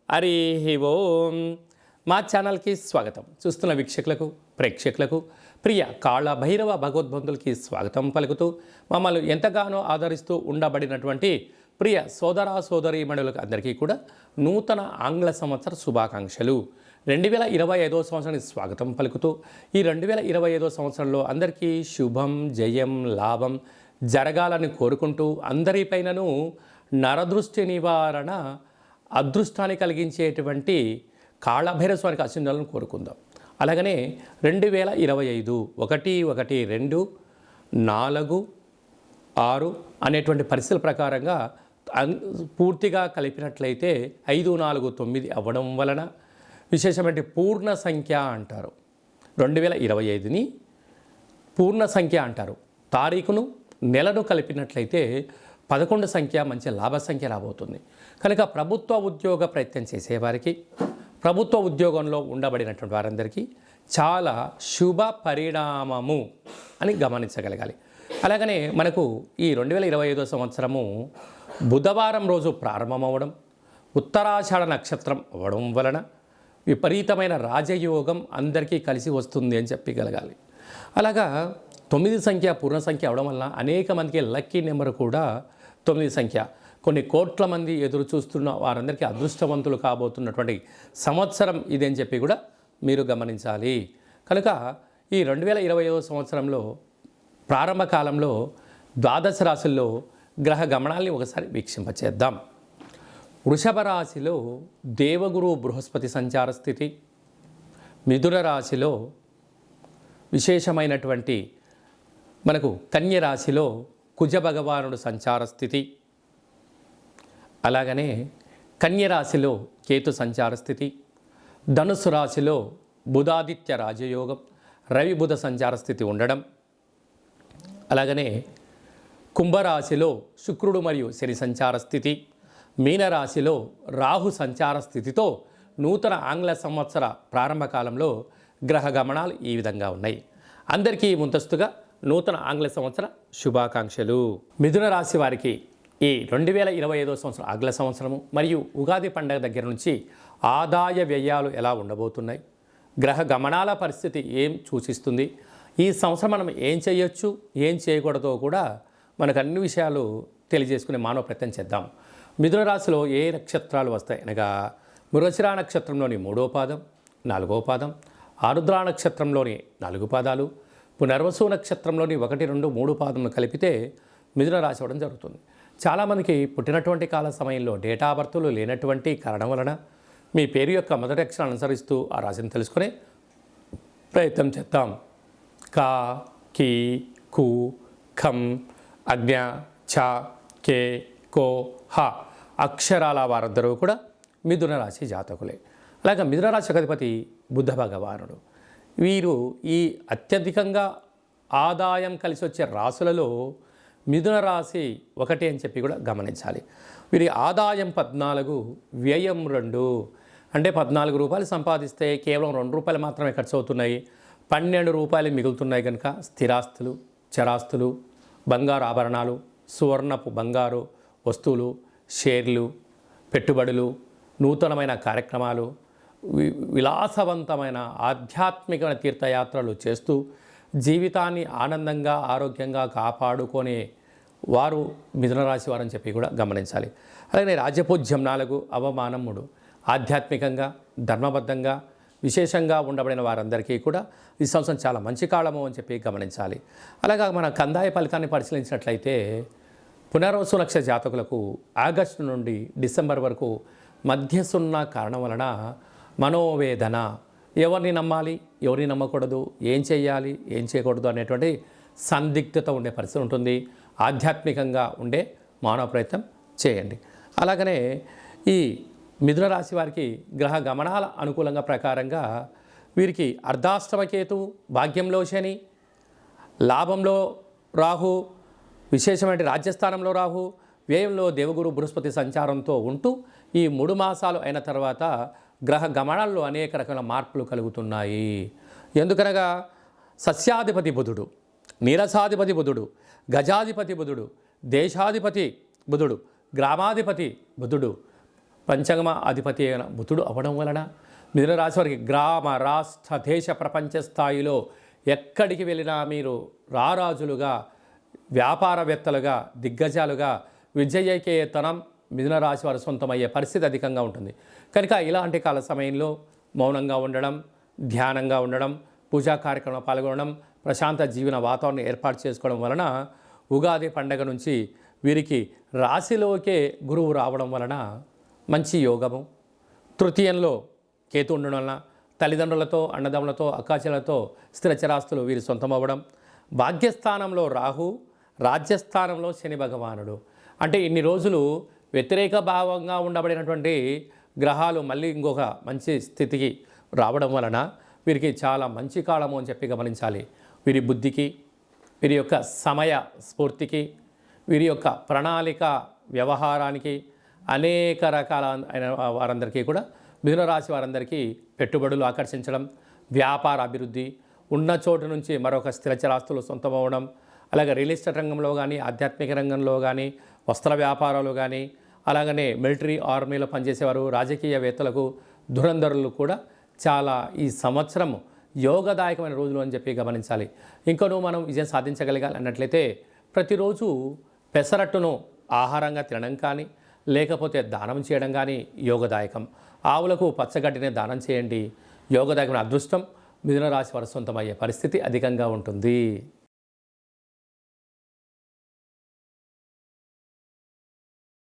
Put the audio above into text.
హరి ఓం. మా ఛానల్కి స్వాగతం. చూస్తున్న వీక్షకులకు ప్రేక్షకులకు ప్రియ కాళ భైరవ భగవద్బంధులకి స్వాగతం పలుకుతూ మమ్మల్ని ఎంతగానో ఆదరిస్తూ ఉండబడినటువంటి ప్రియ సోదర సోదరీమణులకు అందరికీ కూడా నూతన ఆంగ్ల సంవత్సర శుభాకాంక్షలు. 2025 సంవత్సరానికి స్వాగతం పలుకుతూ ఈ 2025 సంవత్సరంలో అందరికీ శుభం జయం లాభం జరగాలని కోరుకుంటూ అందరిపైనను నరదృష్టి నివారణ అదృష్టాన్ని కలిగించేటువంటి కాళభైరవ స్వామికి ఆశీర్వాదాలను కోరుకుందాం. అలాగనే 2025 1 1 2 4 6 అనేటువంటి పరిస్థితుల ప్రకారంగా పూర్తిగా కలిపినట్లయితే 5 4 9 అవ్వడం వలన విశేషమైన పూర్ణ సంఖ్య అంటారు. 2025ని పూర్ణ సంఖ్య అంటారు. తారీఖును నెలను కలిపినట్లయితే 11 సంఖ్య మంచి లాభ సంఖ్య రాబోతుంది. కనుక ప్రభుత్వ ఉద్యోగ ప్రయత్నం చేసేవారికి, ప్రభుత్వ ఉద్యోగంలో ఉండబడినటువంటి వారందరికీ చాలా శుభ పరిణామము అని గమనించగలగాలి. అలాగనే మనకు ఈ 2025 సంవత్సరము బుధవారం రోజు ప్రారంభమవడం, ఉత్తరాషాఢ నక్షత్రం అవ్వడం వలన విపరీతమైన రాజయోగం అందరికీ కలిసి వస్తుంది అని చెప్పగలగాలి. అలాగా 9 సంఖ్య పూర్ణ సంఖ్య అవడం వలన అనేక మందికి లక్కీ నెంబర్ కూడా 9 సంఖ్య. కొన్ని కోట్ల మంది ఎదురు చూస్తున్న వారందరికీ అదృష్టవంతులు కాబోతున్నటువంటి సంవత్సరం ఇది అని చెప్పి కూడా మీరు గమనించాలి. కనుక ఈ 2025 సంవత్సరంలో ప్రారంభ కాలంలో ద్వాదశ రాశుల్లో గ్రహ గమనాల్ని ఒకసారి వీక్షింపచేద్దాం. వృషభ రాశిలో దేవగురు బృహస్పతి సంచార స్థితి, మిథున రాశిలో విశేషమైనటువంటి మనకు కన్య రాశిలో కుజ భగవానుడు సంచార స్థితి, అలాగనే కన్య రాశిలో కేతు సంచార స్థితి, ధనుసు రాశిలో బుధాదిత్య రాజయోగం రవి బుధ సంచార స్థితి ఉండడం, అలాగనే కుంభరాశిలో శుక్రుడు మరియు శని సంచార స్థితి, మీనరాశిలో రాహు సంచార స్థితితో నూతన ఆంగ్ల సంవత్సర ప్రారంభ కాలంలో గ్రహ గమనాలు ఈ విధంగా ఉన్నాయి. అందరికీ ముందస్తుగా నూతన ఆంగ్ల సంవత్సర శుభాకాంక్షలు. మిథున రాశి వారికి ఈ 2025 సంవత్సరం ఆంగ్ల సంవత్సరము మరియు ఉగాది పండుగ దగ్గర నుంచి ఆదాయ వ్యయాలు ఎలా ఉండబోతున్నాయి, గ్రహ గమనాల పరిస్థితి ఏం సూచిస్తుంది, ఈ సంవత్సరం మనం ఏం చేయొచ్చు ఏం చేయకూడదో కూడా మనకు అన్ని విషయాలు తెలియజేసుకునే మానవ ప్రయత్నం చేద్దాం. మిథున రాశిలో ఏ నక్షత్రాలు వస్తాయి అనగా మృగశిర నక్షత్రంలోని 3వ పాదం 4వ పాదం, ఆరుద్ర నక్షత్రంలోని 4 పాదాలు, పునర్వసు నక్షత్రంలోని 1 2 3 పాదములు కలిపితే మిథున రాశి అవ్వడం జరుగుతుంది. చాలామందికి పుట్టినటువంటి కాల సమయంలో డేటా బర్తులు లేనటువంటి కారణం వలన మీ పేరు యొక్క మొదటి అక్షరాన్ని అనుసరిస్తూ ఆ రాశిని తెలుసుకునే ప్రయత్నం చేద్దాం. కా కీ కు ఖం అజ్ఞ ఛ కే కో హ అక్షరాల వారందరూ కూడా మిథున రాశి జాతకులే. అలాగే మిథున రాశి అధిపతి బుధ భగవానుడు. వీరు ఈ అత్యధికంగా ఆదాయం కలిసి వచ్చే రాశులలో మిథున రాశి 1 అని చెప్పి కూడా గమనించాలి. వీరి ఆదాయం 14, వ్యయం 2. అంటే 14 రూపాయలు సంపాదిస్తే కేవలం 2 రూపాయలు మాత్రమే ఖర్చు అవుతున్నాయి, 12 రూపాయలు మిగులుతున్నాయి. కనుక స్థిరాస్తులు, చరాస్తులు, బంగారు ఆభరణాలు, సువర్ణపు బంగారు వస్తువులు, షేర్లు, పెట్టుబడులు, నూతనమైన కార్యక్రమాలు, విలాసవంతమైన ఆధ్యాత్మిక తీర్థయాత్రలు చేస్తూ జీవితాన్ని ఆనందంగా ఆరోగ్యంగా కాపాడుకునే వారు మిథున రాశి వారని చెప్పి కూడా గమనించాలి. అలాగే రాజపూజ్యం 4, అవమానం 3. ఆధ్యాత్మికంగా ధర్మబద్ధంగా విశేషంగా ఉండబడిన వారందరికీ కూడా ఈ సంవత్సరం చాలా మంచి కాలము అని చెప్పి గమనించాలి. అలాగా మన కందాయ ఫలితాన్ని పరిశీలించినట్లయితే పునర్వసు నక్షత్ర జాతకులకు ఆగస్టు నుండి డిసెంబర్ వరకు మధ్యసున్న కారణం వలన మనోవేదన, ఎవరిని నమ్మాలి ఎవరిని నమ్మకూడదు, ఏం చేయాలి ఏం చేయకూడదు అనేటువంటి సందిగ్ధత ఉండే పరిస్థితి ఉంటుంది. ఆధ్యాత్మికంగా ఉండే మానవ ప్రయత్నం చేయండి. అలాగనే ఈ మిథున రాశి వారికి గ్రహ గమనాల అనుకూలంగా ప్రకారంగా వీరికి అర్ధాష్టమకేతు, భాగ్యంలో శని, లాభంలో రాహు, విశేషమైన రాజ్యస్థానంలో రాహు, వ్యయంలో దేవగురు బృహస్పతి సంచారంతో ఉంటూ ఈ 3 మాసాలు అయిన తర్వాత గ్రహ గమనాల్లో అనేక రకాల మార్పులు కలుగుతున్నాయి. ఎందుకనగా సస్యాధిపతి బుధుడు, నీరసాధిపతి బుధుడు, గజాధిపతి బుధుడు, దేశాధిపతి బుధుడు, గ్రామాధిపతి బుధుడు, పంచమ అధిపతి అయిన బుధుడు అవ్వడం వలన మిథున రాశి వారికి గ్రామ రాష్ట్ర దేశ ప్రపంచ స్థాయిలో ఎక్కడికి వెళ్ళినా మీరు రారాజులుగా, వ్యాపారవేత్తలుగా, దిగ్గజాలుగా విజయకేతనం మిథున రాశి వారు సొంతమయ్యే పరిస్థితి అధికంగా ఉంటుంది. కనుక ఇలాంటి కాల సమయంలో మౌనంగా ఉండడం, ధ్యానంగా ఉండడం, పూజా కార్యక్రమంలో పాల్గొనడం, ప్రశాంత జీవన వాతావరణం ఏర్పాటు చేసుకోవడం వలన ఉగాది పండగ నుంచి వీరికి రాశిలోకే గురువు రావడం వలన మంచి యోగము, తృతీయంలో కేతు ఉండడం వలన తల్లిదండ్రులతో, అన్నదమ్ములతో, అక్కాచెలతో స్థిరచరాస్తులు వీరి సొంతమవ్వడం, భాగ్యస్థానంలో రాహు, రాజ్యస్థానంలో శని భగవానుడు. అంటే ఇన్ని రోజులు వ్యతిరేక భావంగా ఉండబడినటువంటి గ్రహాలు మళ్ళీ ఇంకొక మంచి స్థితికి రావడం వలన వీరికి చాలా మంచి కాలము అని చెప్పి గమనించాలి. వీరి బుద్ధికి, వీరి యొక్క సమయ స్ఫూర్తికి, వీరి యొక్క ప్రణాళిక వ్యవహారానికి, అనేక రకాల అయిన వారందరికీ కూడా మిథున రాశి వారందరికీ పెట్టుబడులు ఆకర్షించడం, వ్యాపార అభివృద్ధి, ఉన్న చోటు నుంచి మరొక స్థిరచరాస్తులు సొంతమవడం, అలాగే రియల్ ఎస్టేట్ రంగంలో కానీ, ఆధ్యాత్మిక రంగంలో కానీ, వస్త్ర వ్యాపారాలు కానీ, అలాగనే మిలిటరీ ఆర్మీలో పనిచేసేవారు, రాజకీయవేత్తలకు, ధురంధరులు కూడా చాలా ఈ సంవత్సరం యోగదాయకమైన రోజులు అని చెప్పి గమనించాలి. ఇంకనూ మనం విజయం సాధించగలగాలి అన్నట్లయితే ప్రతిరోజు పెసరట్టును ఆహారంగా తినడం కానీ, లేకపోతే దానం చేయడం కానీ యోగదాయకం. ఆవులకు పచ్చగడ్డిని దానం చేయండి. యోగదాయకమైన అదృష్టం మిథున రాశి వారి సొంతమయ్యే పరిస్థితి అధికంగా ఉంటుంది.